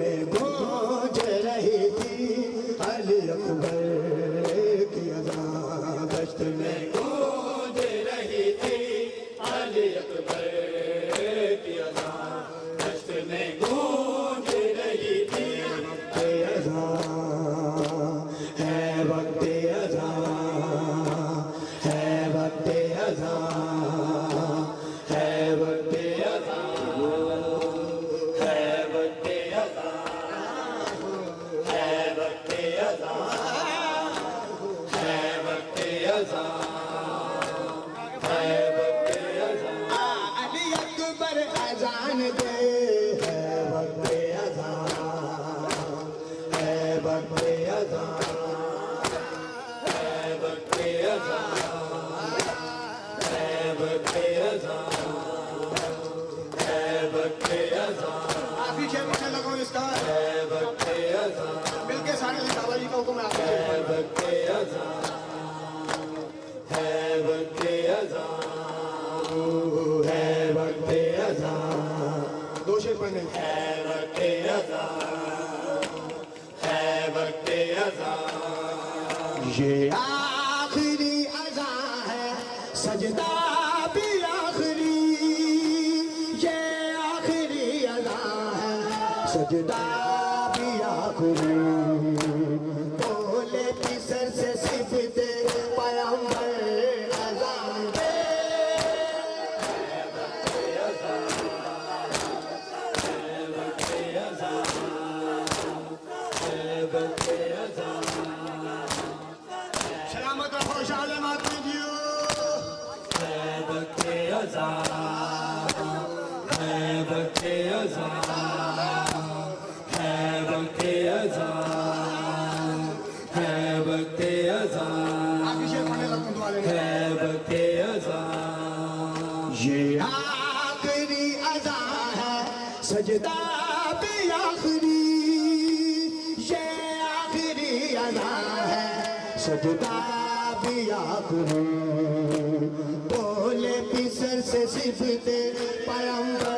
में गूंज रही थी अली अकबर की अज़ान। दश्त में गूंज रही थी अली अकबर की अज़ान। दश्त में गूंज रही थी अज़ान। है वक्त अज़ान, है वक्त अज़ान, है वक्त अज़ान, है वक्त अज़ान, है वक्त अज़ान, है वक्त अज़ान, है वक्त अज़ान। अली अकबर अज़ान दे, है वक्त अज़ान, है वक्त अज़ान, है वक्त अज़ान, है वक्त अज़ान, है वक्त अज़ान। पीछे पीछे लगो इसका है वक्त अज़ान, मिलके सारे बाबा जी का हुक्म है है वक्त अज़ान, है वक्त अज़ान, है वक्त अज़ान। दो शेर पढ़ने है वक्त अज़ान, है वक्त अज़ान। ये आखिरी अज़ान है, सजदा भी आखिरी। ये आखिरी अज़ान है, सजदा भी आखिरी। बोले पिसर से सिफते पैगंबर अज़ान दे। सलामत रखो शाले मात कीजिए है वक्त अज़ान, है वक्त अज़ान, है वक्त अज़ान, है वक्त अज़ान, आप शेर पढ़ने लगो दुआ लेने है वक्त अज़ान। ये आखिरी अज़ान है, सजदा भी आखिरी। ये आखिरी अज़ान है, सजदा भी आखिरी। बोले पिसर से सिफते पैगंबर